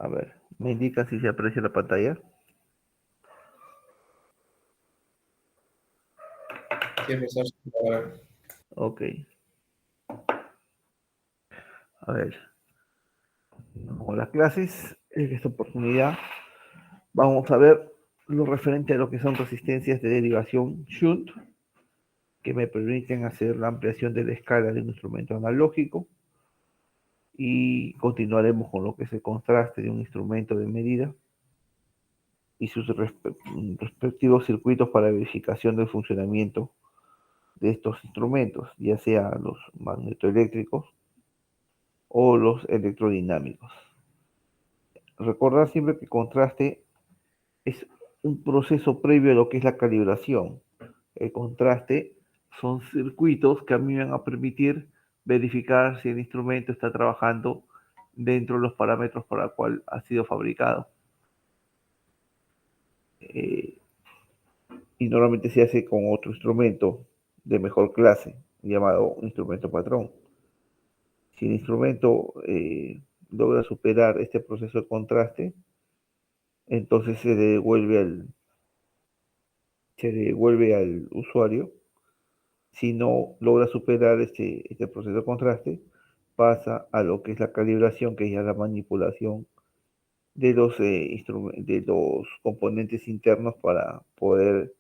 A ver, me indica si se aprecia la pantalla. Sí, profesor. Ahora, Ok, a ver, con las clases, en esta oportunidad vamos a ver lo referente a lo que son resistencias de derivación shunt, que me permiten hacer la ampliación de la escala de un instrumento analógico, y continuaremos con lo que es el contraste de un instrumento de medida y sus respectivos circuitos para verificación del funcionamiento de estos instrumentos, ya sea los magnetoeléctricos o los electrodinámicos. Recordar siempre que contraste es un proceso previo a lo que es la calibración. El contraste son circuitos que a mí me van a permitir verificar si el instrumento está trabajando dentro de los parámetros para el cual ha sido fabricado. Eh, y normalmente se hace con otro instrumento de mejor clase, llamado instrumento patrón. Si el instrumento logra superar este proceso de contraste, entonces se devuelve al usuario. Si no logra superar este proceso de contraste, pasa a lo que es la calibración, que es ya la manipulación de los componentes internos para poder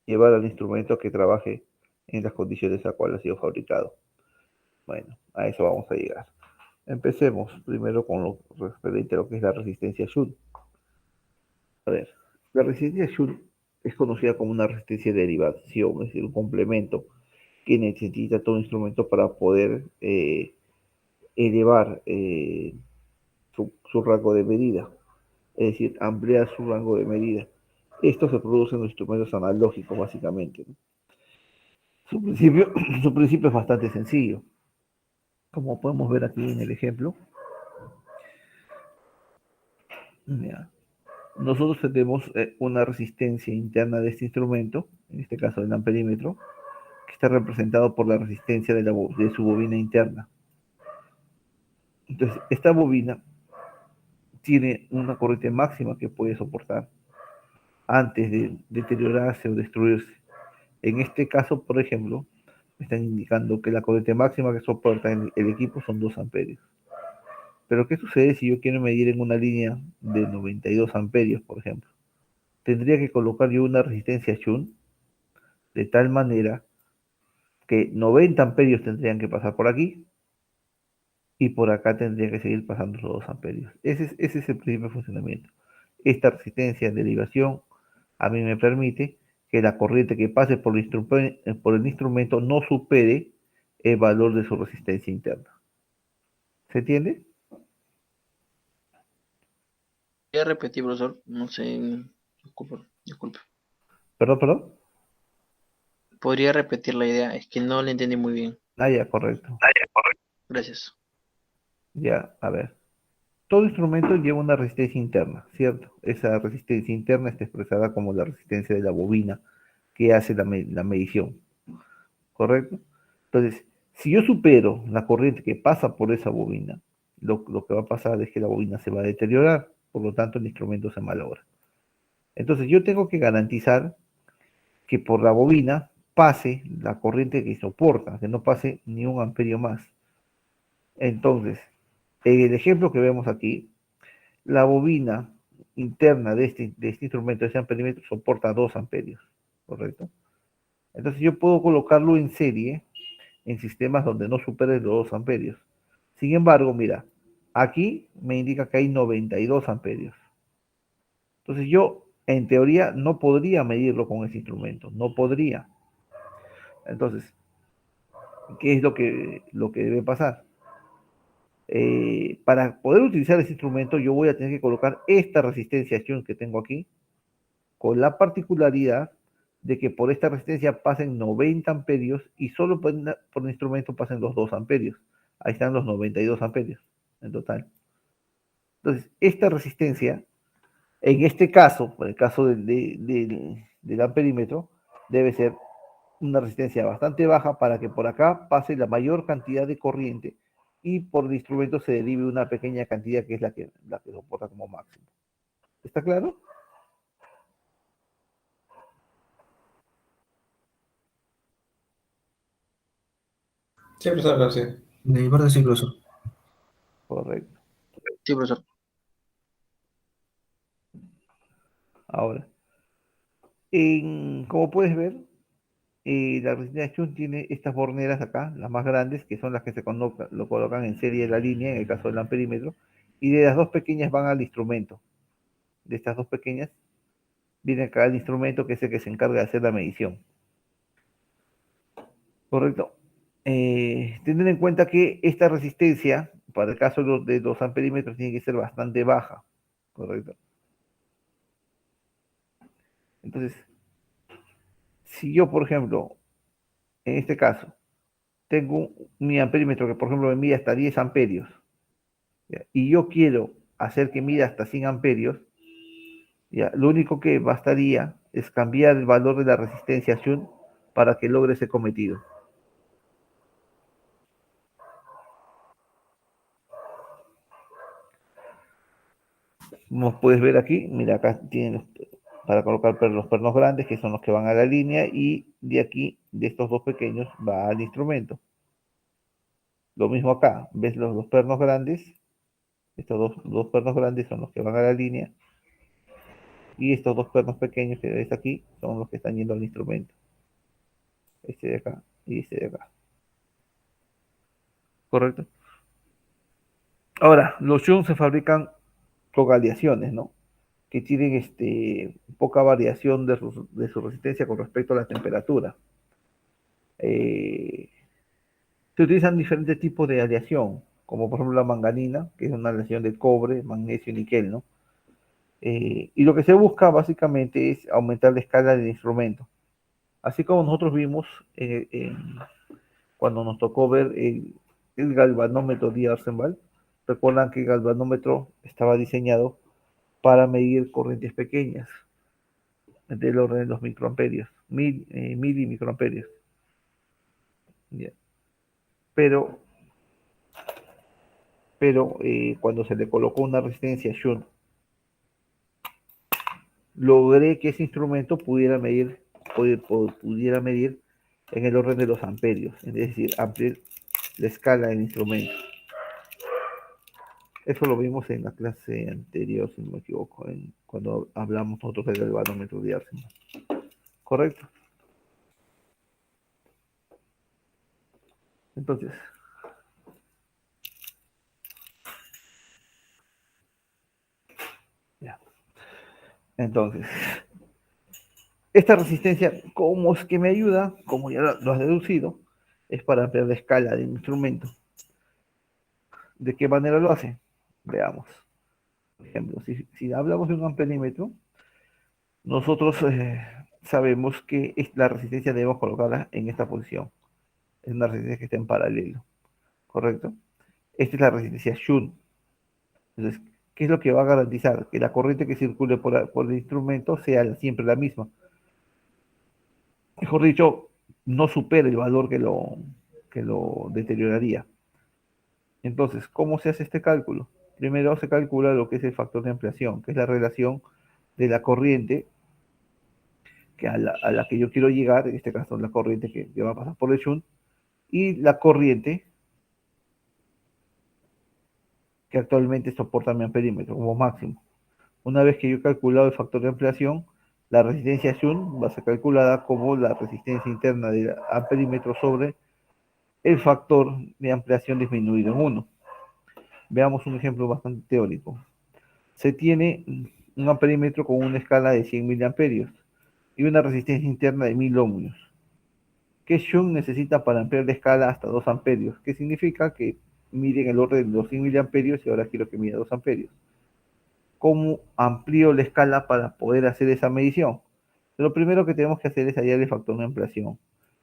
llevar al instrumento a que trabaje en las condiciones a cual ha sido fabricado. Bueno, a eso vamos a llegar. Empecemos primero con lo referente a lo que es la resistencia Shunt. A ver, la resistencia Shunt es conocida como una resistencia de derivación, es decir, un complemento que necesita todo instrumento para poder elevar su rango de medida, es decir, ampliar su rango de medida. Esto se produce en los instrumentos analógicos, básicamente, ¿no? Su principio, su principio es bastante sencillo. Como podemos ver aquí en el ejemplo, mira, nosotros tenemos una resistencia interna de este instrumento, en este caso el amperímetro, que está representado por la resistencia de su bobina interna. Entonces, esta bobina tiene una corriente máxima que puede soportar antes de deteriorarse o destruirse. En este caso, por ejemplo, me están indicando que la corriente máxima que soporta el equipo son 2 amperios. Pero ¿qué sucede si yo quiero medir en una línea de 92 amperios, por ejemplo? Tendría que colocar yo una resistencia shunt de tal manera que 90 amperios tendrían que pasar por aquí y por acá tendría que seguir pasando los 2 amperios. Ese es el principio de funcionamiento. Esta resistencia de derivación a mí me permite que la corriente que pase por el instrumento no supere el valor de su resistencia interna. ¿Se entiende? Voy a repetir, profesor. No sé. Disculpe, disculpe. Perdón, perdón. Podría repetir la idea. Es que no la entendí muy bien. Ah, ya, correcto. Gracias. Ya, a ver. Todo instrumento lleva una resistencia interna, ¿cierto? Esa resistencia interna está expresada como la resistencia de la bobina que hace la medición, ¿correcto? Entonces, si yo supero la corriente que pasa por esa bobina, lo que va a pasar es que la bobina se va a deteriorar, por lo tanto el instrumento se malogra. Entonces, yo tengo que garantizar que por la bobina pase la corriente que soporta, que no pase ni un amperio más. Entonces, en el ejemplo que vemos aquí, la bobina interna de este instrumento, de ese amperímetro, soporta 2 amperios, ¿correcto? Entonces yo puedo colocarlo en serie en sistemas donde no supere los 2 amperios. Sin embargo, mira, aquí me indica que hay 92 amperios. Entonces yo, en teoría, no podría medirlo con ese instrumento, no podría. Entonces, ¿qué es lo que debe pasar? Para poder utilizar ese instrumento, yo voy a tener que colocar esta resistencia que tengo aquí, con la particularidad de que por esta resistencia pasen 90 amperios y solo por el instrumento pasen los 2 amperios. Ahí están los 92 amperios en total. Entonces, esta resistencia, en este caso, por el caso del amperímetro, debe ser una resistencia bastante baja para que por acá pase la mayor cantidad de corriente y por el instrumento se derive una pequeña cantidad que es la que soporta como máximo. ¿Está claro? Sí, profesor, claro, sí. De mi parte sí, profesor. Correcto. Sí, profesor. Ahora, como puedes ver, la resistencia Shunt tiene estas borneras acá, las más grandes, que son las que lo colocan en serie de la línea, en el caso del amperímetro, y de las dos pequeñas van al instrumento. De estas dos pequeñas viene acá el instrumento que es el que se encarga de hacer la medición. Correcto. Tener en cuenta que esta resistencia, para el caso de los amperímetros, tiene que ser bastante baja. Correcto. Entonces, si yo, por ejemplo, en este caso, tengo mi amperímetro que, por ejemplo, me mide hasta 10 amperios, ¿ya? Y yo quiero hacer que mida hasta 100 amperios, ¿ya? Lo único que bastaría es cambiar el valor de la resistencia Shunt para que logre ese cometido. Como puedes ver aquí, mira, acá tienen para colocar los pernos grandes, que son los que van a la línea, y de aquí, de estos dos pequeños, va al instrumento. Lo mismo acá, ves los dos pernos grandes, estos dos pernos grandes son los que van a la línea, y estos dos pernos pequeños que ves aquí son los que están yendo al instrumento. Este de acá y este de acá. ¿Correcto? Ahora, los shunts se fabrican con aleaciones, ¿no? Que tienen poca variación de su resistencia con respecto a la temperatura. Se utilizan diferentes tipos de aleación, como por ejemplo la manganina, que es una aleación de cobre, magnesio y níquel, ¿no? Y lo que se busca básicamente es aumentar la escala del instrumento. Así como nosotros vimos cuando nos tocó ver el galvanómetro de Arsenal, recuerdan que el galvanómetro estaba diseñado para medir corrientes pequeñas, del orden de los microamperios, mil y microamperios. Yeah. Pero, pero cuando se le colocó una resistencia Shunt, logré que ese instrumento pudiera medir en el orden de los amperios, es decir, ampliar la escala del instrumento. Eso lo vimos en la clase anterior, si no me equivoco, cuando hablamos nosotros del galvanómetro de Arsenal. ¿Correcto? Entonces, ya. Entonces, esta resistencia, ¿cómo es que me ayuda? Como ya lo has deducido, es para ampliar la escala del instrumento. ¿De qué manera lo hace? Veamos. Por ejemplo, si hablamos de un amperímetro, nosotros sabemos que la resistencia debemos colocarla en esta posición. Es una resistencia que está en paralelo, ¿correcto? Esta es la resistencia Shunt. Entonces, ¿qué es lo que va a garantizar? Que la corriente que circule por el instrumento sea siempre la misma. Mejor dicho, no supere el valor que lo deterioraría. Entonces, ¿cómo se hace este cálculo? Primero se calcula lo que es el factor de ampliación, que es la relación de la corriente que a la que yo quiero llegar, en este caso la corriente que va a pasar por el shunt, y la corriente que actualmente soporta mi amperímetro como máximo. Una vez que yo he calculado el factor de ampliación, la resistencia shunt va a ser calculada como la resistencia interna del amperímetro sobre el factor de ampliación disminuido en 1. Veamos un ejemplo bastante teórico. Se tiene un amperímetro con una escala de 100 miliamperios y una resistencia interna de 1000 ohmios. ¿Qué shunt necesita para ampliar la escala hasta 2 amperios? ¿Qué significa? Que mide en el orden de los 100 miliamperios y ahora quiero que mida 2 amperios. ¿Cómo amplío la escala para poder hacer esa medición? Lo primero que tenemos que hacer es hallar el factor de ampliación.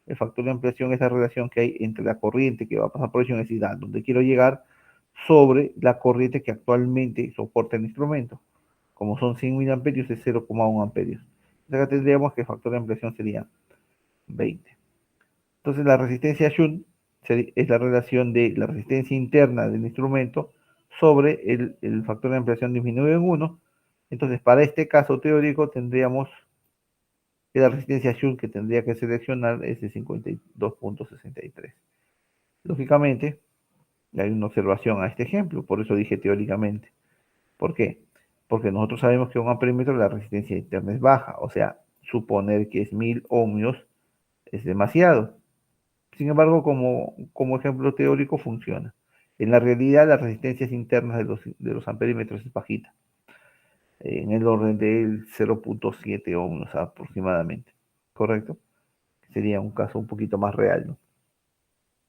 El factor de ampliación es la relación que hay entre la corriente que va a pasar por el shunt, es decir, donde quiero llegar, sobre la corriente que actualmente soporta el instrumento. Como son 100 miliamperios, es 0,1 amperios. Acá tendríamos que el factor de ampliación sería 20. Entonces la resistencia shunt es la relación de la resistencia interna del instrumento sobre el factor de ampliación disminuido en 1. Entonces, para este caso teórico tendríamos que la resistencia Shunt que tendría que seleccionar es de 52.63. Lógicamente, hay una observación a este ejemplo, por eso dije teóricamente. ¿Por qué? Porque nosotros sabemos que a un amperímetro la resistencia interna es baja, o sea, suponer que es 1000 ohmios es demasiado. Sin embargo, como ejemplo teórico funciona. En la realidad, las resistencias internas de los amperímetros es bajita, en el orden del 0.7 ohmios aproximadamente, ¿correcto? Sería un caso un poquito más real, ¿no?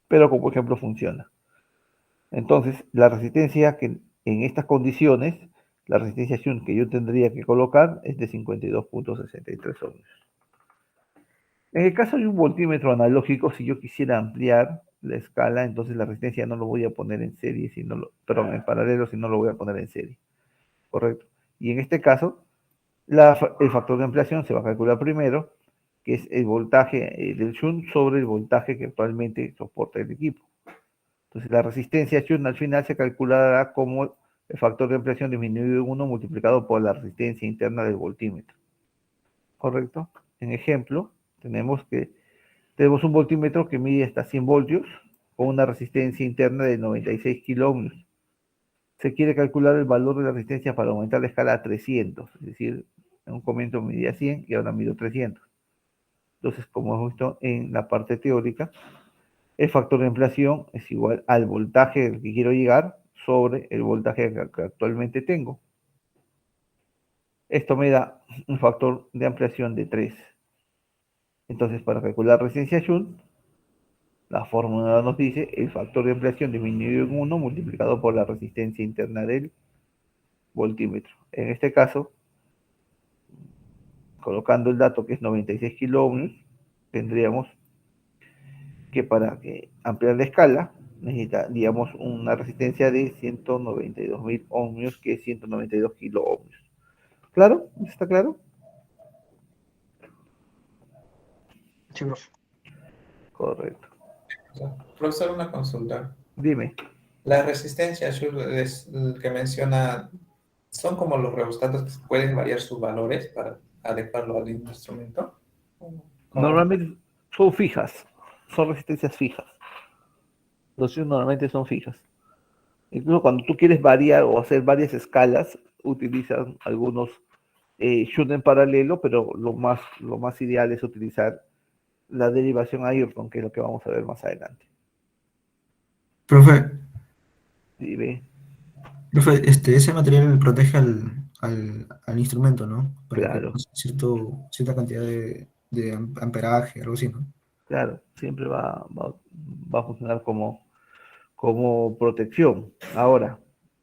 Pero como ejemplo funciona. Entonces, la resistencia que en estas condiciones, la resistencia Shunt que yo tendría que colocar es de 52.63 ohmios. En el caso de un voltímetro analógico, si yo quisiera ampliar la escala, entonces la resistencia no lo voy a poner en serie, perdón, en paralelo, sino lo voy a poner en serie, ¿correcto? Y en este caso, el factor de ampliación se va a calcular primero, que es el voltaje del shunt sobre el voltaje que actualmente soporta el equipo. Entonces la resistencia shunt al final se calculará como el factor de ampliación disminuido en 1 multiplicado por la resistencia interna del voltímetro. ¿Correcto? En ejemplo, tenemos un voltímetro que mide hasta 100 voltios con una resistencia interna de 96 kiloohmios. Se quiere calcular el valor de la resistencia para aumentar la escala a 300, es decir, en un comienzo medía 100 y ahora mido 300. Entonces, como hemos visto en la parte teórica, el factor de ampliación es igual al voltaje al que quiero llegar sobre el voltaje que actualmente tengo. Esto me da un factor de ampliación de 3. Entonces, para calcular resistencia Shunt, la fórmula nos dice el factor de ampliación disminuido en 1 multiplicado por la resistencia interna del voltímetro. En este caso, colocando el dato que es 96 kiloohmios, tendríamos que para ampliar la escala necesitaríamos una resistencia de 192.000 ohmios, que es 192 kiloohmios. ¿Claro? ¿Está claro? Sí, profe. Correcto. Profesor, una consulta. Dime. Las resistencias que menciona son como los rheostatos que pueden variar sus valores para adecuarlo al instrumento. Normalmente son fijas, son resistencias fijas. Los shunt normalmente son fijas. Incluso cuando tú quieres variar o hacer varias escalas, utilizas algunos shunt en paralelo, pero lo más ideal es utilizar la derivación Ayrton, que es lo que vamos a ver más adelante. Profe, ¿Sí, ve? profe, ese material protege al instrumento, ¿no? Para que Claro, pase cierta cantidad de amperaje, algo así, ¿no? claro, siempre va a funcionar como protección. Ahora,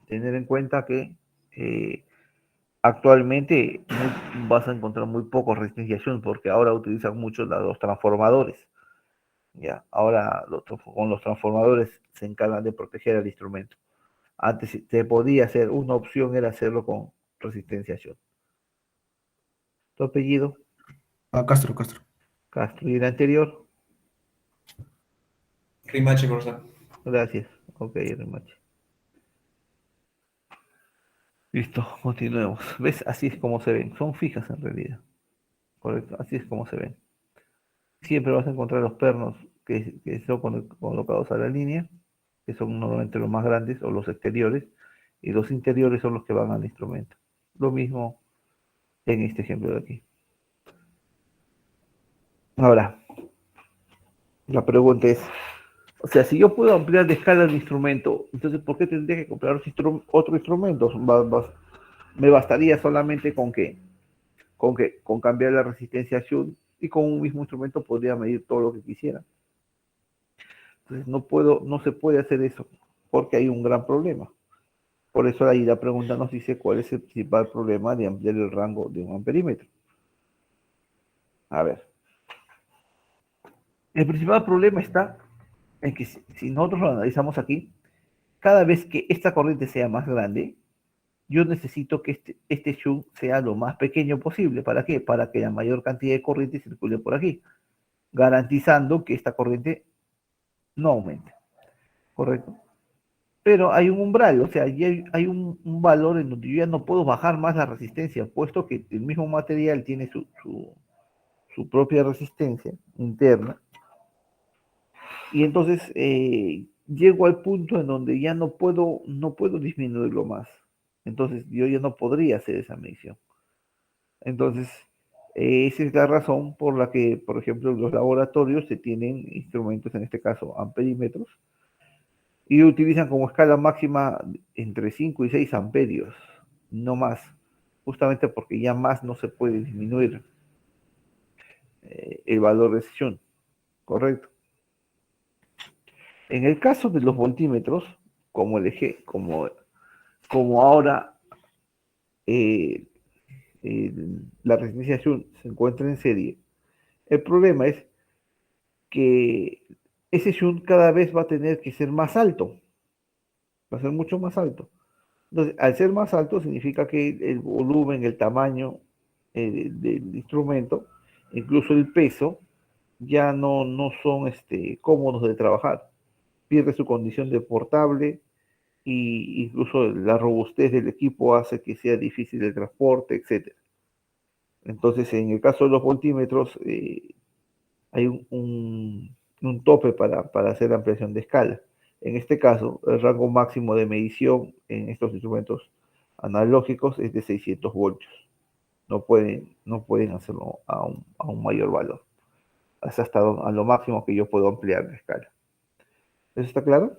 tener en cuenta que actualmente vas a encontrar muy pocos resistencia Shunt porque ahora utilizan mucho los transformadores. Ya, ahora con los transformadores se encargan de proteger al instrumento. Antes se podía hacer, una opción era hacerlo con resistencia Shunt. ¿Tu apellido? Ah, Castro, Castro. Castro. ¿Y el anterior? Rimachi, profesor. Gracias. Ok, Rimachi. Listo, continuemos. ¿Ves? Así es como se ven. Son fijas en realidad. Correcto, así es como se ven. Siempre vas a encontrar los pernos que son colocados a la línea, que son normalmente los más grandes o los exteriores, y los interiores son los que van al instrumento. Lo mismo en este ejemplo de aquí. Ahora, la pregunta es, o sea, si yo puedo ampliar de escala el instrumento, entonces ¿por qué tendría que comprar otro instrumento? Me bastaría solamente con cambiar la resistencia Shunt y con un mismo instrumento podría medir todo lo que quisiera. Entonces no se puede hacer eso porque hay un gran problema. Por eso ahí la pregunta nos dice cuál es el principal problema de ampliar el rango de un amperímetro. A ver, el principal problema está en que si nosotros lo analizamos aquí, cada vez que esta corriente sea más grande, yo necesito que este shunt sea lo más pequeño posible. ¿Para qué? Para que la mayor cantidad de corriente circule por aquí, garantizando que esta corriente no aumente, ¿correcto? Pero hay un umbral, o sea, ya hay un valor en donde yo ya no puedo bajar más la resistencia, puesto que el mismo material tiene su propia resistencia interna, y entonces llego al punto en donde ya no puedo disminuirlo más. Entonces yo ya no podría hacer esa medición. Entonces, esa es la razón por la que, por ejemplo, en los laboratorios se tienen instrumentos, en este caso amperímetros, y utilizan como escala máxima entre 5 y 6 amperios, no más, justamente porque ya más no se puede disminuir el valor de sesión, ¿correcto? En el caso de los voltímetros, como el eje, como ahora eh, la resistencia Shunt se encuentra en serie, el problema es que ese shunt cada vez va a tener que ser más alto, va a ser mucho más alto. Entonces, al ser más alto significa que el volumen, el tamaño del instrumento, incluso el peso, ya no son cómodos de trabajar. Pierde su condición de portable y incluso la robustez del equipo hace que sea difícil el transporte, etcétera. Entonces, en el caso de los voltímetros, hay un tope para hacer la ampliación de escala. En este caso, el rango máximo de medición en estos instrumentos analógicos es de 600 voltios. No pueden hacerlo a un mayor valor. Es hasta a lo máximo que yo puedo ampliar la escala. ¿Eso está claro?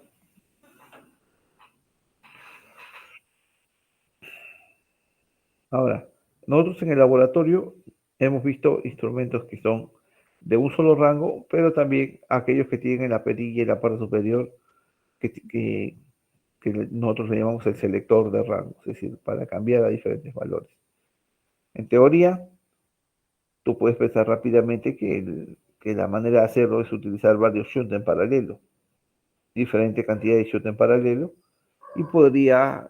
Ahora, nosotros en el laboratorio hemos visto instrumentos que son de un solo rango, pero también aquellos que tienen en la perilla y la parte superior que nosotros le llamamos el selector de rango, es decir, para cambiar a diferentes valores. En teoría, tú puedes pensar rápidamente que la manera de hacerlo es utilizar varios shunts en paralelo, diferente cantidad de shunts en paralelo, y podría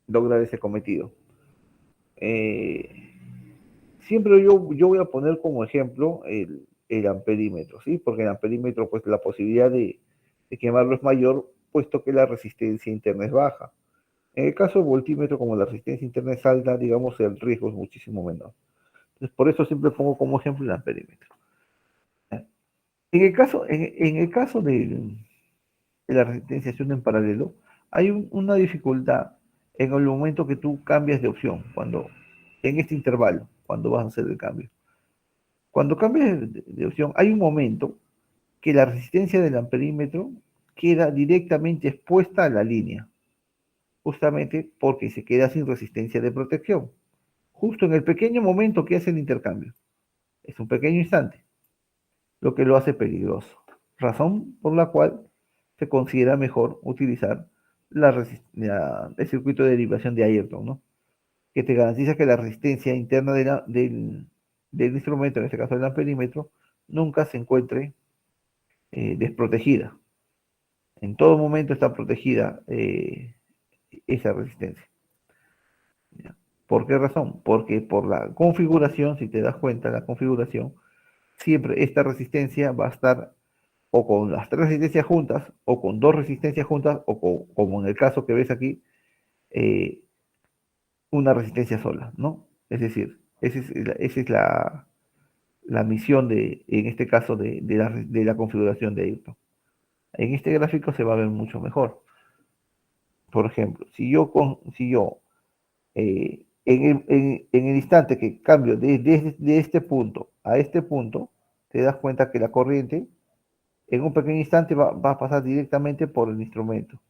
lograr ese cometido. Siempre yo voy a poner como ejemplo el amperímetro, ¿sí? Porque el amperímetro, pues la posibilidad de quemarlo es mayor, puesto que la resistencia interna es baja. En el caso del voltímetro, como la resistencia interna es alta, digamos, el riesgo es muchísimo menor. Entonces, por eso siempre pongo como ejemplo el amperímetro. En el caso de la resistenciación en paralelo, hay una dificultad en el momento que tú cambias de opción, en este intervalo, cuando vas a hacer el cambio. Cuando cambias de opción, hay un momento que la resistencia del amperímetro queda directamente expuesta a la línea, justamente porque se queda sin resistencia de protección, justo en el pequeño momento que hace el intercambio. Es un pequeño instante, lo que lo hace peligroso. Razón por la cual se considera mejor utilizar el circuito de derivación de Ayrton, ¿no? Que te garantiza que la resistencia interna del instrumento, en este caso del amperímetro, nunca se encuentre desprotegida. En todo momento está protegida esa resistencia. ¿Ya? ¿Por qué razón? Porque por la configuración, si te das cuenta, la configuración, siempre esta resistencia va a estar o con las tres resistencias juntas, o con dos resistencias juntas, como en el caso que ves aquí, eh, una resistencia sola, ¿no? Es decir, esa es la misión en este caso, de la configuración de Ayrton. En este gráfico se va a ver mucho mejor. Por ejemplo, si yo en el instante que cambio de este punto a este punto, te das cuenta que la corriente en un pequeño instante va a pasar directamente por el instrumento,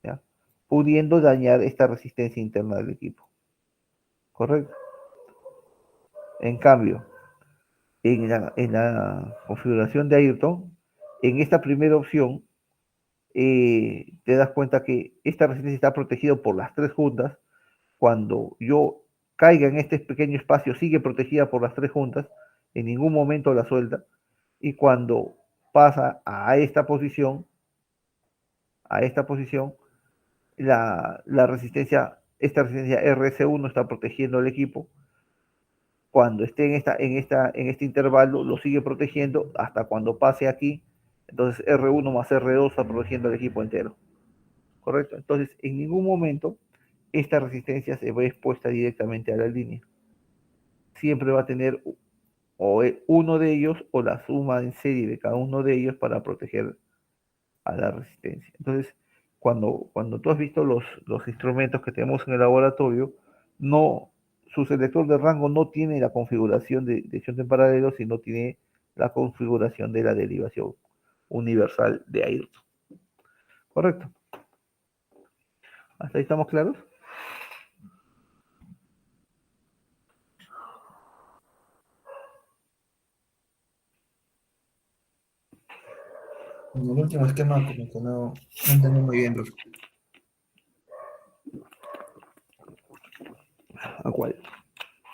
¿ya? Pudiendo dañar esta resistencia interna del equipo. ¿Correcto? En cambio, en la configuración de Ayrton, en esta primera opción, te das cuenta que esta resistencia está protegida por las tres juntas. Cuando yo caiga en este pequeño espacio, sigue protegida por las tres juntas, en ningún momento la suelta, y cuando pasa a esta posición, esta resistencia RS1 está protegiendo al equipo. Cuando esté en este intervalo, lo sigue protegiendo hasta cuando pase aquí, Entonces R1 más R2 está protegiendo al equipo entero. ¿Correcto? Entonces, en ningún momento esta resistencia se ve expuesta directamente a la línea. Siempre va a tener o uno de ellos o la suma en serie de cada uno de ellos para proteger a la resistencia. Entonces, cuando tú has visto los instrumentos que tenemos en el laboratorio, no, su selector de rango no tiene la configuración de shunt en paralelo, sino tiene la configuración de la derivación universal de Ayrton. ¿Correcto? ¿Hasta ahí estamos claros? En el último esquema como que no entendí muy bien, profe. ¿A cuál?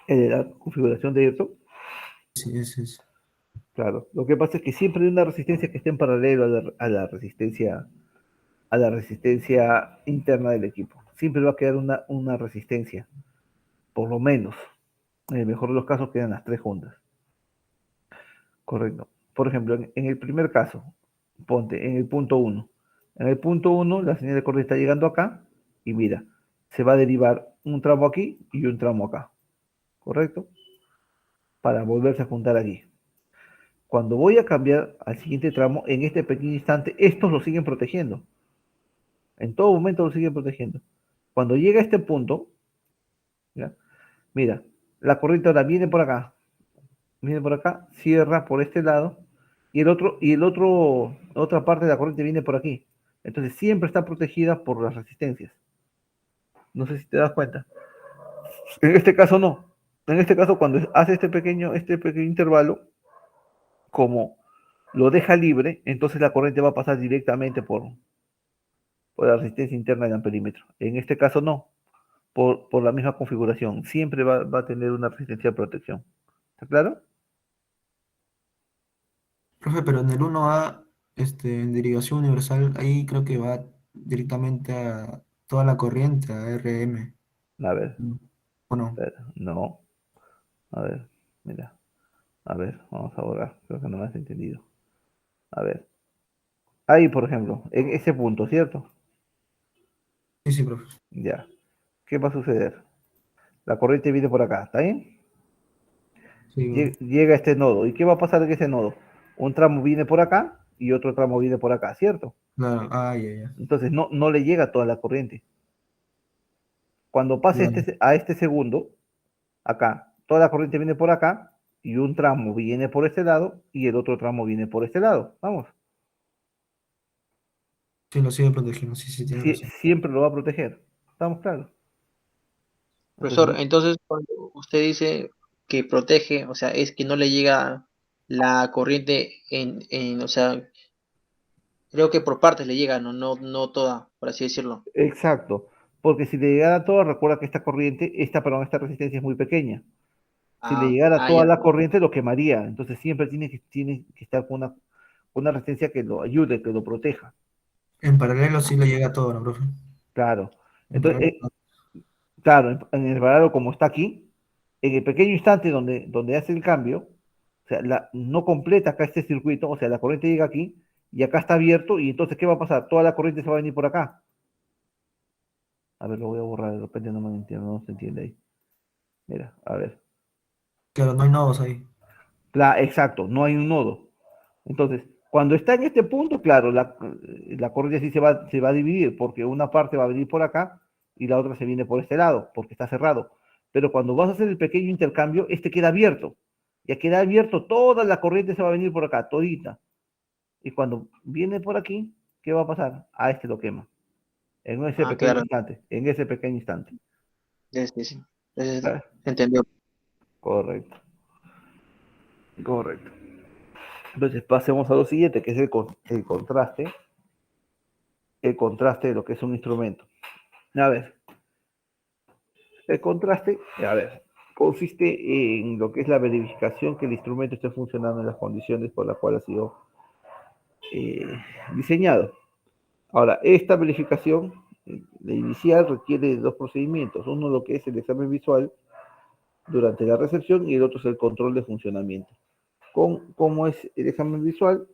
¿El de la configuración de Ayrton? Sí, ese es. Claro. Lo que pasa es que siempre hay una resistencia que esté en paralelo a la resistencia interna del equipo. Siempre va a quedar una resistencia, por lo menos. En el mejor de los casos quedan las tres juntas. Correcto. Por ejemplo, en el primer caso, ponte en el punto 1. En el punto 1, la señal de corriente está llegando acá y mira, se va a derivar un tramo aquí y un tramo acá. ¿Correcto? Para volverse a juntar aquí. Cuando voy a cambiar al siguiente tramo, en este pequeño instante, estos lo siguen protegiendo. En todo momento lo siguen protegiendo. Cuando llega a este punto, ¿ya? Mira, la corriente ahora viene por acá, cierra por este lado, otra parte de la corriente viene por aquí. Entonces siempre está protegida por las resistencias. No sé si te das cuenta. En este caso no. En este caso, cuando hace este pequeño intervalo, como lo deja libre, entonces la corriente va a pasar directamente por la resistencia interna del amperímetro. En este caso no, por la misma configuración. Siempre va a tener una resistencia de protección. ¿Está claro? Profe, pero en el 1A, en derivación universal, ahí creo que va directamente a toda la corriente, a RM. A ver, ¿O no? no. A ver, mira. A ver, vamos a borrar. Creo que no me has entendido. A ver. Ahí, por ejemplo, en ese punto, ¿cierto? Sí, sí, profe. Ya. ¿Qué va a suceder? La corriente viene por acá, ¿está bien? Sí, profe. Llega a este nodo. ¿Y qué va a pasar en ese nodo? Un tramo viene por acá y otro tramo viene por acá, ¿cierto? Claro, ah, ya, ya. Entonces no le llega toda la corriente. Cuando pase Claro. a este segundo, acá, toda la corriente viene por acá y un tramo viene por este lado y el otro tramo viene por este lado. Vamos. Sí, lo sigue protegiendo, sí, sí, tiene razón. Siempre lo va a proteger. ¿Estamos claros? Entonces, Profesor, entonces cuando usted dice que protege, o sea, es que no le llega la corriente o sea, creo que por partes le llega, no toda, por así decirlo. exacto. Porque si le llegara todo, recuerda que esta resistencia es muy pequeña. Si le llegara toda Ya, la corriente, lo quemaría. Entonces siempre tiene que estar con una resistencia que lo ayude, que lo proteja. En paralelo sí le llega todo, ¿no, profe? Claro. En Entonces, paralelo. claro, en el varado como está aquí, en el pequeño instante donde hace el cambio, o sea, no completa acá este circuito, o sea, la corriente llega aquí y acá está abierto y entonces, ¿qué va a pasar? Toda la corriente se va a venir por acá. A ver, lo voy a borrar, de repente no me entiendo, no se entiende ahí. Mira, a ver. Claro, no hay nodos ahí. Exacto, no hay un nodo. Entonces, cuando está en este punto, claro, la corriente sí se va a dividir, porque una parte va a venir por acá y la otra se viene por este lado, porque está cerrado. Pero cuando vas a hacer el pequeño intercambio, este queda abierto. Ya queda abierto, toda la corriente se va a venir por acá, todita. Y cuando viene por aquí, ¿qué va a pasar? A este lo quema. En ese pequeño Claro, instante, en ese pequeño instante. sí, sí. Entonces, Ah, entendió. correcto, correcto. Entonces pasemos a lo siguiente, que es el contraste de lo que es un instrumento. A ver, el contraste, a ver, consiste en lo que es la verificación que el instrumento esté funcionando en las condiciones por las cuales ha sido eh, diseñado. Ahora, esta verificación, la inicial, requiere de dos procedimientos. Uno lo que es el examen visual durante la recepción y el otro es el control de funcionamiento. ¿Cómo es el examen visual?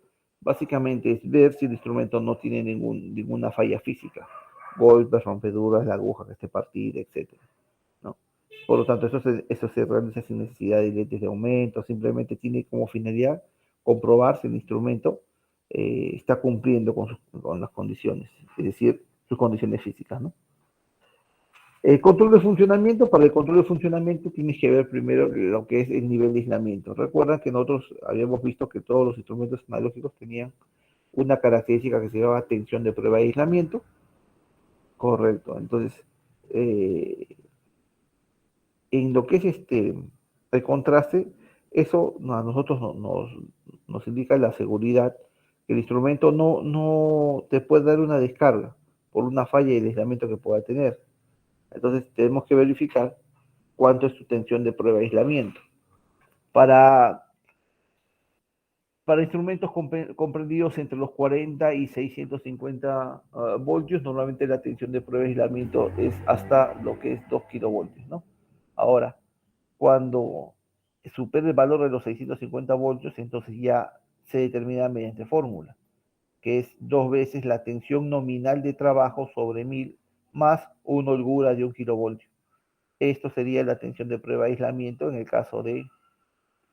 básicamente es ver si el instrumento no tiene ninguna falla física, golpes, rompeduras, la aguja que esté partida, etcétera, ¿no? Por lo tanto, eso se realiza sin necesidad de lentes de aumento, simplemente tiene como finalidad comprobar si el instrumento está cumpliendo con las condiciones, es decir, sus condiciones físicas, ¿no? El control de funcionamiento, para el control de funcionamiento tienes que ver primero lo que es el nivel de aislamiento. Recuerda que nosotros habíamos visto que todos los instrumentos analógicos tenían una característica que se llamaba tensión de prueba de aislamiento. Correcto. Entonces, en lo que es el contraste, eso a nosotros nos indica la seguridad que el instrumento no te puede dar una descarga por una falla de aislamiento que pueda tener. Entonces tenemos que verificar cuánto es su tensión de prueba de aislamiento. Para, para instrumentos comprendidos entre los 40 y 650 voltios, normalmente la tensión de prueba de aislamiento es hasta lo que es 2 kilovoltios, ¿no? Ahora, cuando supera el valor de los 650 voltios, entonces ya se determina mediante fórmula, que es 2 veces la tensión nominal de trabajo sobre 1000 más una holgura de 1 kilovoltio. Esto sería la tensión de prueba de aislamiento en el caso de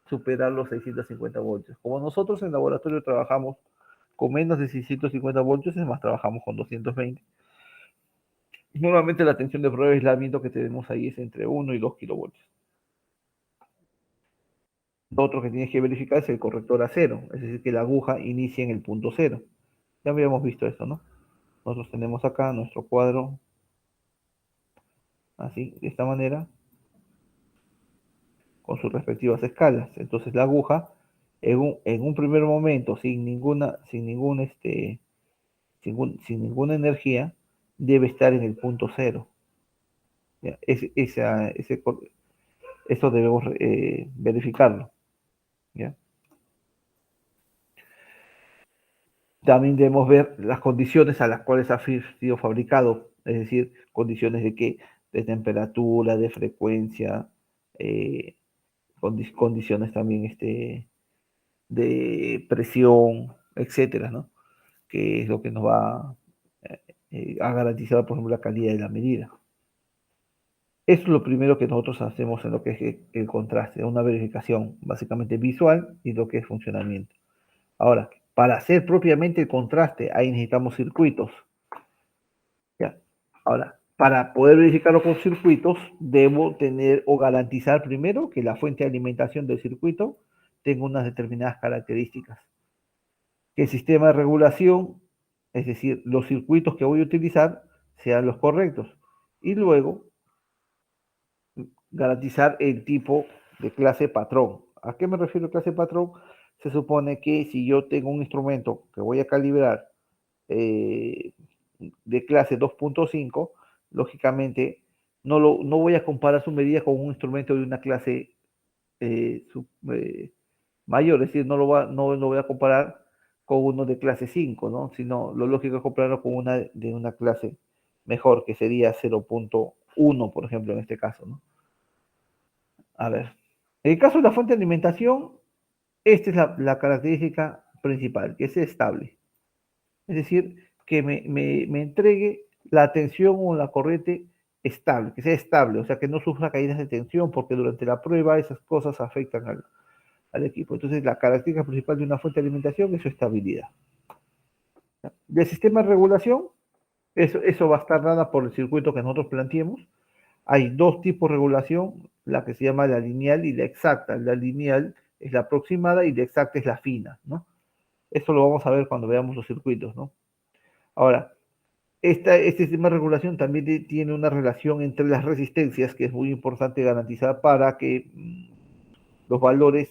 superar los 650 voltios. Como nosotros en laboratorio trabajamos con menos de 650 voltios, es más, trabajamos con 220. Normalmente la tensión de prueba de aislamiento que tenemos ahí es entre 1 y 2 kilovoltios. Lo otro que tienes que verificar es el corrector a cero, es decir, que la aguja inicie en el punto cero. Ya habíamos visto esto, ¿no? Nosotros tenemos acá nuestro cuadro, así, de esta manera, con sus respectivas escalas. Entonces la aguja, en un primer momento, sin ninguna energía, debe estar en el punto cero. ¿Ya? Eso debemos verificarlo. ¿Ya? También debemos ver las condiciones a las cuales ha sido fabricado, es decir, condiciones de temperatura, de frecuencia, condiciones también de presión, etcétera, ¿no? Que es lo que nos va a garantizar, por ejemplo, la calidad de la medida. Eso es lo primero que nosotros hacemos en lo que es el contraste, una verificación básicamente visual y lo que es funcionamiento. Ahora, para hacer propiamente el contraste, ahí necesitamos circuitos. ¿Ya? Ahora, para poder verificarlo con circuitos, debo tener o garantizar primero que la fuente de alimentación del circuito tenga unas determinadas características. Que el sistema de regulación, es decir, los circuitos que voy a utilizar, sean los correctos. Y luego, garantizar el tipo de clase patrón. ¿A qué me refiero clase patrón? Se supone que si yo tengo un instrumento que voy a calibrar de clase 2.5, lógicamente no voy a comparar su medida con un instrumento de una clase eh, mayor, es decir, no lo voy a comparar con uno de clase 5, ¿no? Sino lo lógico es compararlo con una de una clase mejor, que sería 0.1, por ejemplo, en este caso, ¿no? A ver, en el caso de la fuente de alimentación, esta es la característica principal, que es estable. Es decir, que me entregue la tensión o la corriente estable, que sea estable, o sea, que no sufra caídas de tensión, porque durante la prueba esas cosas afectan al equipo. Entonces, la característica principal de una fuente de alimentación es su estabilidad. Del sistema de regulación, eso va a estar dada por el circuito que nosotros planteemos. Hay dos tipos de regulación, la que se llama la lineal y la exacta. La lineal es la aproximada y la exacta es la fina, ¿no? Eso lo vamos a ver cuando veamos los circuitos, ¿no? Ahora, este sistema de regulación también tiene una relación entre las resistencias, que es muy importante garantizar para que los valores,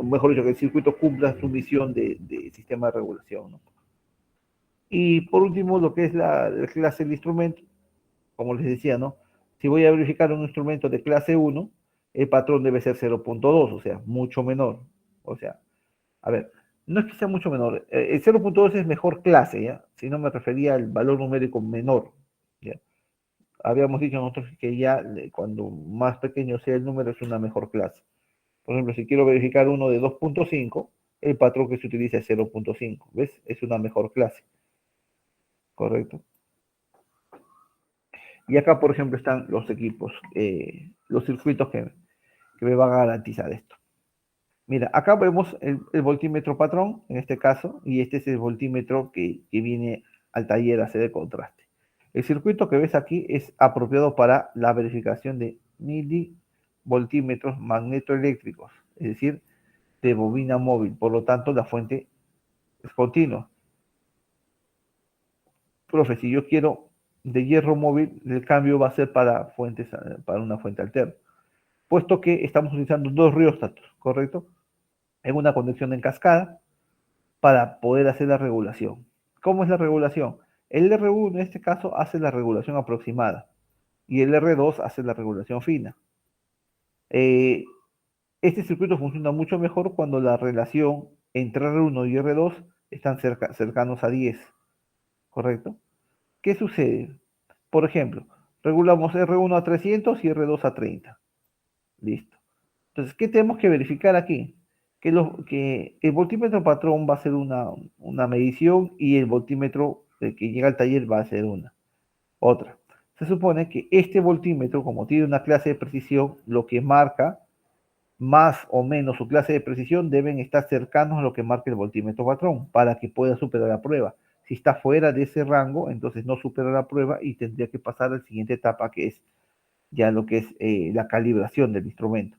mejor dicho, que el circuito cumpla su misión de sistema de regulación, ¿no? Y por último, lo que es la clase del instrumento, como les decía, ¿no? Si voy a verificar un instrumento de clase 1, el patrón debe ser 0.2, o sea, mucho menor. O sea, a ver, no es que sea mucho menor, el 0.2 es mejor clase, ¿ya? Si no me refería al valor numérico menor, ¿ya? Habíamos dicho nosotros que ya cuando más pequeño sea el número es una mejor clase. Por ejemplo, si quiero verificar uno de 2.5, el patrón que se utiliza es 0.5, ¿ves? Es una mejor clase, ¿correcto? Y acá, por ejemplo, están los equipos, los circuitos que me van a garantizar esto. Mira, acá vemos el voltímetro patrón, en este caso, y este es el voltímetro que viene al taller a hacer el contraste. El circuito que ves aquí es apropiado para la verificación de milivoltímetros magnetoeléctricos, es decir, de bobina móvil. Por lo tanto, la fuente es continua. Profe, si yo quiero de hierro móvil, el cambio va a ser para una fuente alterna, puesto que estamos utilizando dos rióstatos, ¿correcto? En una conexión en cascada para poder hacer la regulación. ¿Cómo es la regulación? El R1 en este caso hace la regulación aproximada y el R2 hace la regulación fina. Este circuito funciona mucho mejor cuando la relación entre R1 y R2 están cercanos a 10, ¿correcto? ¿Qué sucede? Por ejemplo, regulamos R1 a 300 y R2 a 30. Listo. Entonces, ¿qué tenemos que verificar aquí? Que el voltímetro patrón va a ser una medición y el voltímetro que llega al taller va a ser otra. Se supone que este voltímetro, como tiene una clase de precisión, lo que marca más o menos su clase de precisión deben estar cercanos a lo que marca el voltímetro patrón para que pueda superar la prueba. Si está fuera de ese rango, entonces no supera la prueba y tendría que pasar a la siguiente etapa, que es ya lo que es la calibración del instrumento.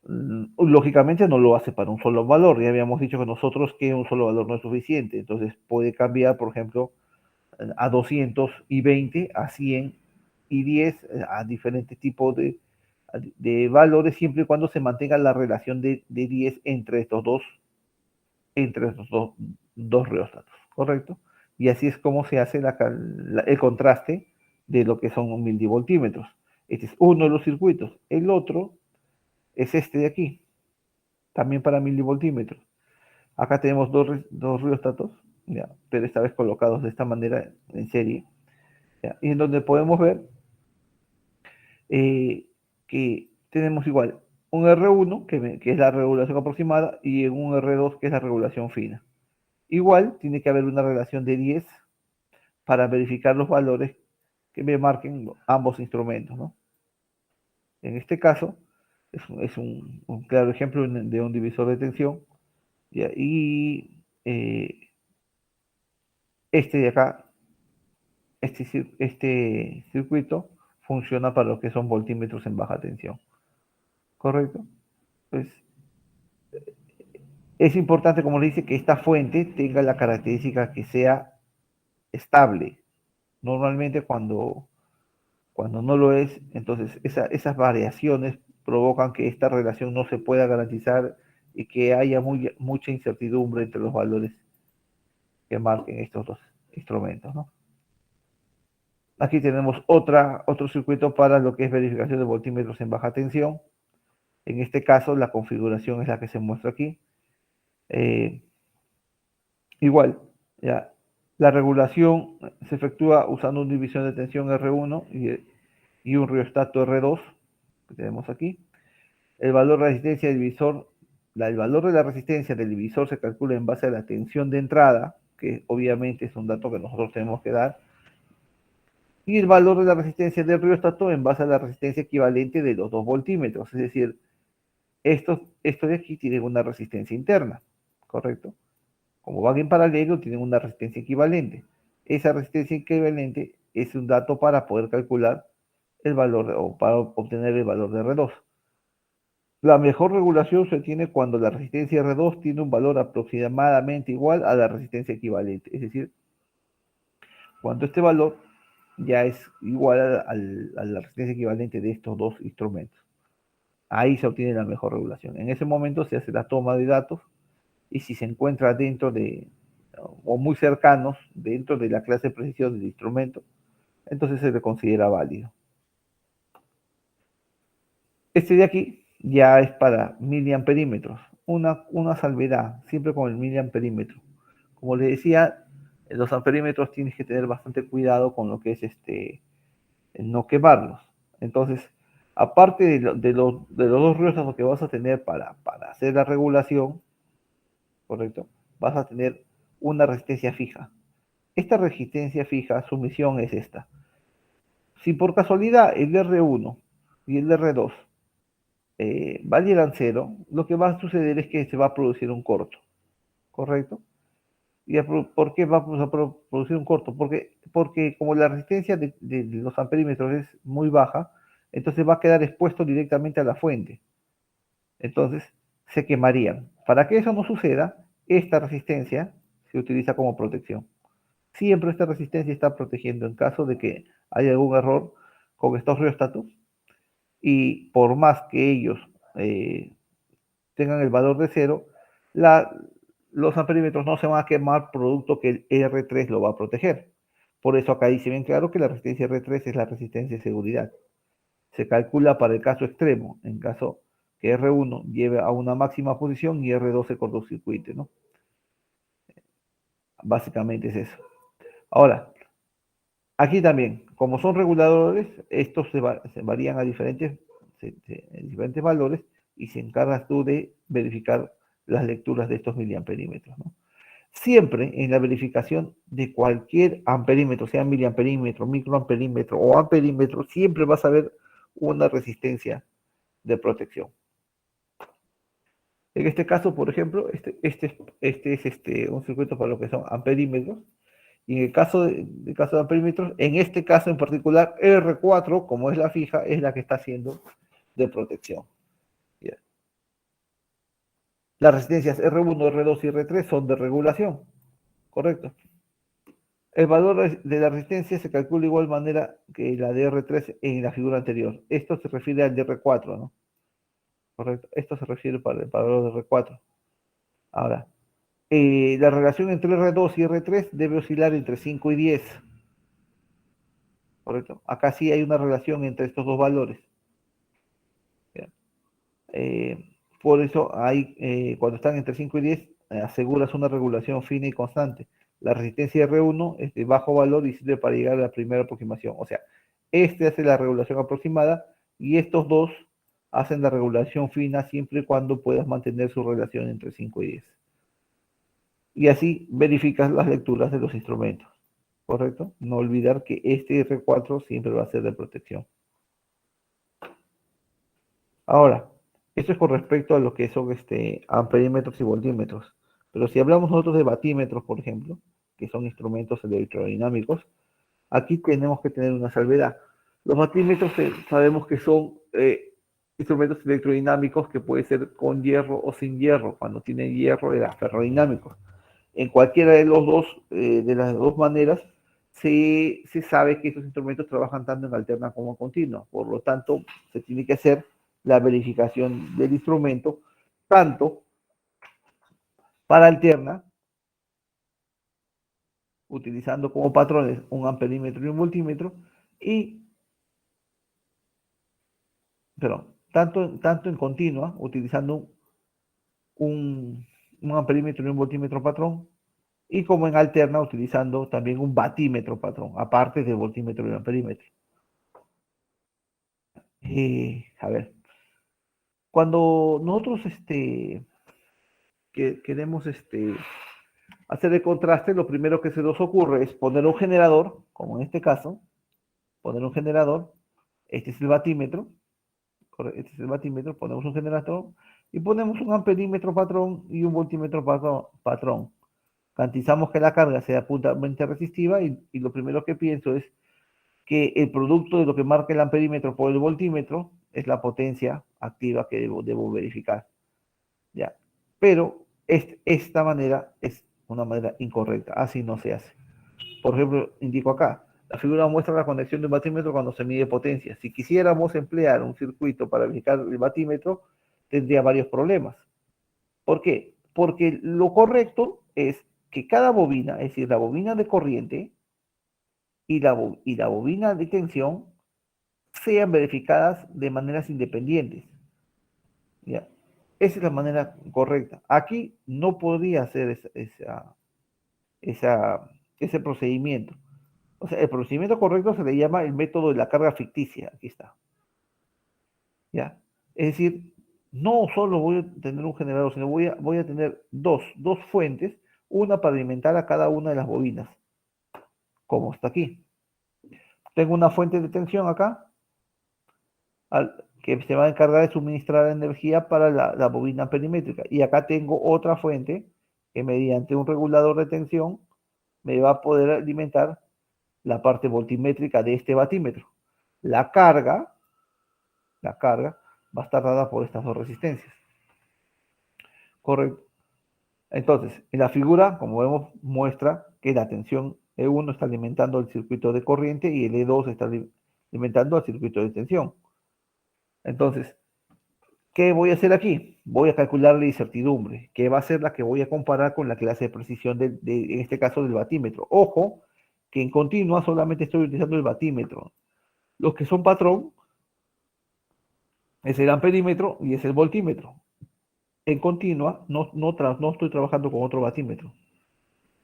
Lógicamente no lo hace para un solo valor, ya habíamos dicho que nosotros que un solo valor no es suficiente, entonces puede cambiar, por ejemplo, a 220, a 100 y 10, a diferentes tipos de valores, siempre y cuando se mantenga la relación de 10 entre estos dos reóstatos, ¿correcto? Y así es como se hace el contraste de lo que son milivoltímetros. Este es uno de los circuitos. El otro es este de aquí, también para milivoltímetros. Acá tenemos dos rióstatos, ¿ya? Pero esta vez colocados de esta manera en serie, ¿ya? Y en donde podemos ver que tenemos igual un R1, que es la regulación aproximada, y un R2, que es la regulación fina. Igual tiene que haber una relación de 10 para verificar los valores que me marquen ambos instrumentos, ¿no? En este caso, es un claro ejemplo de un divisor de tensión, ¿ya? Y este de acá, este circuito funciona para lo que son voltímetros en baja tensión, ¿correcto? Pues es importante, como le dice, que esta fuente tenga la característica que sea estable. Normalmente cuando no lo es, entonces esas variaciones provocan que esta relación no se pueda garantizar y que haya mucha incertidumbre entre los valores que marquen estos dos instrumentos, ¿no? Aquí tenemos otro circuito para lo que es verificación de voltímetros en baja tensión. En este caso, la configuración es la que se muestra aquí. Igual, ya, la regulación se efectúa usando una división de tensión R1 y un riostato R2, que tenemos aquí. El valor de resistencia del divisor, el valor de la resistencia del divisor se calcula en base a la tensión de entrada, que obviamente es un dato que nosotros tenemos que dar, y el valor de la resistencia del riostato en base a la resistencia equivalente de los dos voltímetros, es decir, estos de aquí tienen una resistencia interna, ¿correcto? Como van en paralelo, tienen una resistencia equivalente. Esa resistencia equivalente es un dato para poder calcular el valor o para obtener el valor de R2. La mejor regulación se tiene cuando la resistencia R2 tiene un valor aproximadamente igual a la resistencia equivalente. Es decir, cuando este valor ya es igual a la resistencia equivalente de estos dos instrumentos. Ahí se obtiene la mejor regulación. En ese momento se hace la toma de datos y si se encuentra dentro de, o muy cercanos, dentro de la clase de precisión del instrumento, entonces se le considera válido. Este de aquí ya es para miliamperímetros. Una salvedad, siempre con el miliamperímetro. Como les decía, en los amperímetros tienes que tener bastante cuidado con lo que es no quemarlos. Entonces, aparte de los dos rióstatos que vas a tener para hacer la regulación, ¿correcto? Vas a tener una resistencia fija. Esta resistencia fija, su misión es esta. Si por casualidad el R1 y el R2 valieran cero, lo que va a suceder es que se va a producir un corto, ¿correcto? ¿Y por qué va a producir un corto? Porque como la resistencia de los amperímetros es muy baja, entonces va a quedar expuesto directamente a la fuente. Entonces se quemarían. Para que eso no suceda, esta resistencia se utiliza como protección. Siempre esta resistencia está protegiendo en caso de que haya algún error con estos rióstatos y por más que ellos eh, tengan el valor de cero, los amperímetros no se van a quemar producto que el R3 lo va a proteger. Por eso acá dice bien claro que la resistencia R3 es la resistencia de seguridad. Se calcula para el caso extremo, en caso que R1 lleve a una máxima posición y R2 se cortocircuite, ¿no? Básicamente es eso. Ahora, aquí también, como son reguladores, estos se varían a diferentes valores y se encargas tú de verificar las lecturas de estos miliamperímetros, ¿no? Siempre en la verificación de cualquier amperímetro, sea miliamperímetro, microamperímetro o amperímetro, siempre vas a ver una resistencia de protección. En este caso, por ejemplo, este es un circuito para lo que son amperímetros. Y en el caso de amperímetros, en este caso en particular, R4, como es la fija, es la que está haciendo de protección. Bien. Las resistencias R1, R2 y R3 son de regulación, ¿correcto? El valor de la resistencia se calcula de igual manera que la de R3 en la figura anterior. Esto se refiere al de R4, ¿no? Correcto. Esto se refiere para el valor de R4. Ahora, la relación entre R2 y R3 debe oscilar entre 5 y 10. Correcto. Acá sí hay una relación entre estos dos valores. Por eso cuando están entre 5 y 10, aseguras una regulación fina y constante. La resistencia R1 es de bajo valor y sirve para llegar a la primera aproximación. O sea, este hace la regulación aproximada y estos dos hacen la regulación fina siempre y cuando puedas mantener su relación entre 5 y 10. Y así verificas las lecturas de los instrumentos. ¿Correcto? No olvidar que este R4 siempre va a ser de protección. Ahora, esto es con respecto a lo que son amperímetros y voltímetros. Pero si hablamos nosotros de batímetros, por ejemplo, que son instrumentos electrodinámicos, aquí tenemos que tener una salvedad. Los batímetros sabemos que son instrumentos electrodinámicos que puede ser con hierro o sin hierro. Cuando tienen hierro era ferrodinámicos. En cualquiera de las dos maneras, se sabe que estos instrumentos trabajan tanto en alterna como en continua. Por lo tanto, se tiene que hacer la verificación del instrumento, tanto para alterna, utilizando como patrones un amperímetro y un voltímetro, y, tanto en continua, utilizando un amperímetro y un voltímetro patrón, y como en alterna, utilizando también un batímetro patrón, aparte del voltímetro y el amperímetro. A ver, cuando nosotros queremos hacer el contraste, lo primero que se nos ocurre es poner un generador, como en este caso, poner un generador, este es el batímetro, este es el batímetro, ponemos un generador y ponemos un amperímetro patrón y un voltímetro patrón. Garantizamos que la carga sea puntamente resistiva y lo primero que pienso es que el producto de lo que marca el amperímetro por el voltímetro es la potencia activa que debo verificar. ¿Ya? Pero esta manera es una manera incorrecta, así no se hace. Por ejemplo, indico acá, la figura muestra la conexión de un batímetro cuando se mide potencia. Si quisiéramos emplear un circuito para verificar el batímetro, tendría varios problemas. ¿Por qué? Porque lo correcto es que cada bobina, es decir, la bobina de corriente y la bobina de tensión, sean verificadas de maneras independientes. ¿Ya? Esa es la manera correcta. Aquí no podría hacer ese procedimiento. O sea, el procedimiento correcto se le llama el método de la carga ficticia. Aquí está. ¿Ya? Es decir, No solo voy a tener un generador, sino voy a tener dos fuentes, una para alimentar a cada una de las bobinas, como está aquí. Tengo una fuente de tensión acá, que se va a encargar de suministrar energía para la bobina perimétrica. Y acá tengo otra fuente que mediante un regulador de tensión me va a poder alimentar la parte voltimétrica de este batímetro. La carga va a estar dada por estas dos resistencias. Correcto. Entonces, en la figura, como vemos, muestra que la tensión E1 está alimentando el circuito de corriente y el E2 está alimentando al circuito de tensión. Entonces, ¿qué voy a hacer aquí? Voy a calcular la incertidumbre, que va a ser la que voy a comparar con la clase de precisión en este caso, del batímetro. Ojo, que en continua solamente estoy utilizando el batímetro. Los que son patrón es el amperímetro y es el voltímetro. En continua no estoy trabajando con otro batímetro.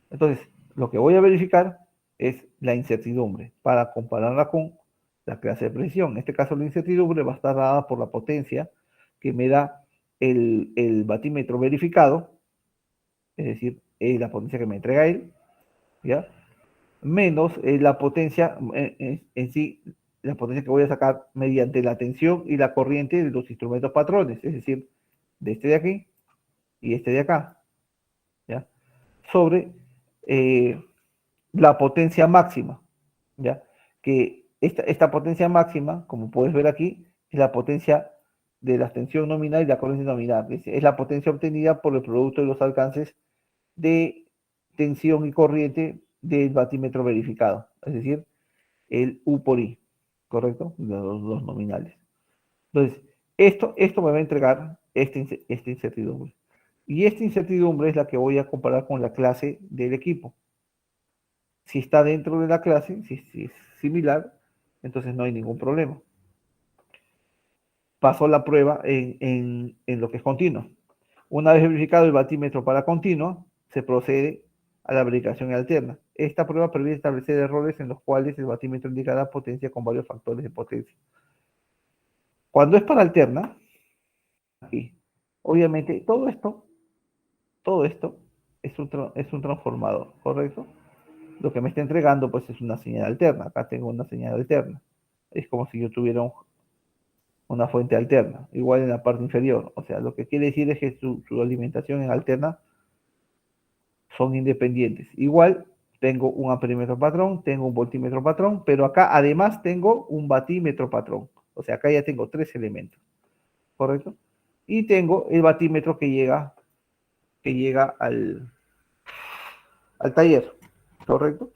Entonces, lo que voy a verificar es la incertidumbre para compararla con la clase de precisión. En este caso, la incertidumbre va a estar dada por la potencia que me da el batímetro verificado, es decir, la potencia que me entrega él, ¿ya? Menos la potencia en sí, la potencia que voy a sacar mediante la tensión y la corriente de los instrumentos patrones, es decir, de este de aquí y este de acá, ¿ya? Sobre la potencia máxima, ¿ya? Que esta potencia máxima, como puedes ver aquí, es la potencia de la tensión nominal y la corriente nominal. Es la potencia obtenida por el producto de los alcances de tensión y corriente del batímetro verificado, es decir, el U por I, ¿correcto? Los nominales. Entonces, esto me va a entregar esta incertidumbre. Y esta incertidumbre es la que voy a comparar con la clase del equipo. Si está dentro de la clase, si es similar, entonces no hay ningún problema. Paso la prueba en lo que es continuo. Una vez verificado el batímetro para continuo, se procede a la verificación alterna. Esta prueba permite establecer errores en los cuales el batímetro indica la potencia con varios factores de potencia. Cuando es para alterna, aquí, obviamente todo esto es un transformador, ¿correcto? Lo que me está entregando pues es una señal alterna. Acá tengo una señal alterna. Es como si yo tuviera una fuente alterna, igual en la parte inferior. O sea, lo que quiere decir es que su alimentación en alterna son independientes. Igual tengo un amperímetro patrón, tengo un voltímetro patrón, pero acá además tengo un batímetro patrón. O sea, acá ya tengo tres elementos, ¿correcto? Y tengo el batímetro que llega al taller, ¿correcto?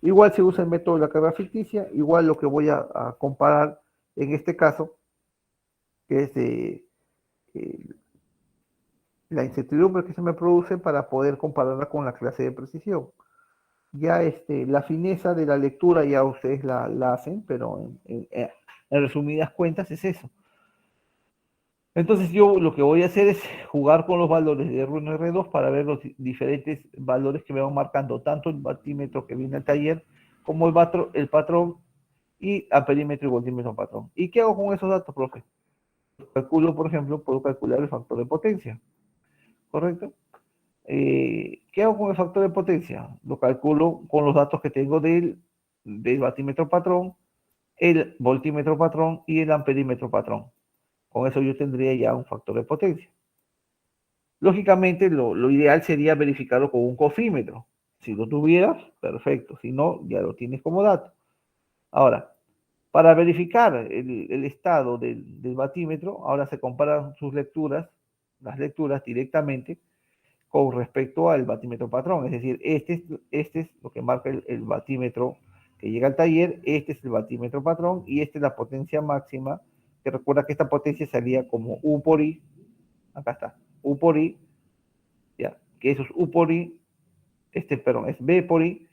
Igual se usa el método de la carga ficticia, igual lo que voy a comparar en este caso, que es la incertidumbre que se me produce para poder compararla con la clase de precisión. Ya la fineza de la lectura ya ustedes la hacen, pero en resumidas cuentas es eso. Entonces yo lo que voy a hacer es jugar con los valores de R1 y R2 para ver los diferentes valores que me van marcando, tanto el batímetro que viene al taller, como el patrón y amperímetro y voltímetro patrón. ¿Y qué hago con esos datos, profe? Calculo, por ejemplo, puedo calcular el factor de potencia, ¿correcto? ¿Qué hago con el factor de potencia? Lo calculo con los datos que tengo del batímetro patrón, el voltímetro patrón y el amperímetro patrón. Con eso yo tendría ya un factor de potencia. Lógicamente, lo ideal sería verificarlo con un cofímetro. Si lo tuvieras, perfecto. Si no, ya lo tienes como dato. Ahora, para verificar el estado del batímetro, ahora se comparan las lecturas directamente con respecto al batímetro patrón. Es decir, este es lo que marca el batímetro que llega al taller, este es el batímetro patrón y esta es la potencia máxima, que recuerda que esta potencia salía como U por I, acá está, U por I, ya, que eso es U por I, perdón, es B por I,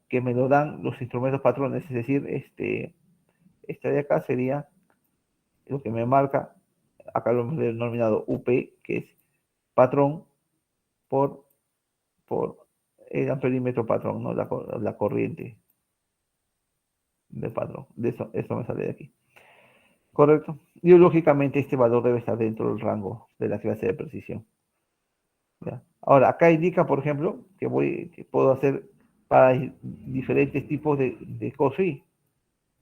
que me lo dan los instrumentos patrones, es decir, esta de acá sería lo que me marca, acá lo hemos denominado UP, que es patrón por el amperímetro patrón, ¿no? La corriente del patrón. Eso me sale de aquí. ¿correcto? Y lógicamente este valor debe estar dentro del rango de la clase de precisión. ¿Ya? Ahora, acá indica, por ejemplo, que puedo hacer para diferentes tipos de COSI.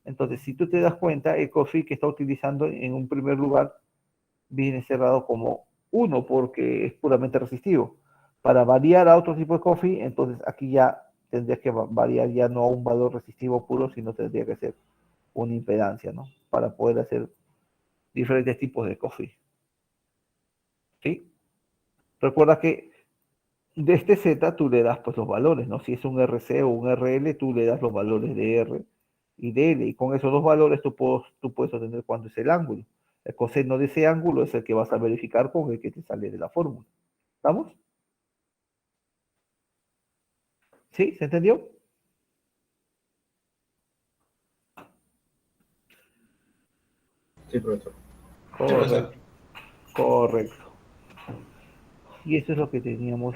Entonces, si tú te das cuenta, el COSI que está utilizando en un primer lugar viene cerrado como 1 porque es puramente resistivo. Para variar a otro tipo de COFI, entonces aquí ya tendría que variar ya no a un valor resistivo puro, sino tendría que ser una impedancia, ¿no? Para poder hacer diferentes tipos de COFI. ¿Sí? Recuerda que de este Z tú le das pues los valores, ¿no? Si es un RC o un RL, tú le das los valores de R y de L, y con esos dos valores tú puedes obtener cuánto es el ángulo. El coseno de ese ángulo es el que vas a verificar con el que te sale de la fórmula. ¿Estamos? ¿Sí? ¿Se entendió? Sí, profesor. Sí, profesor. Correcto. Correcto. Y eso es lo que teníamos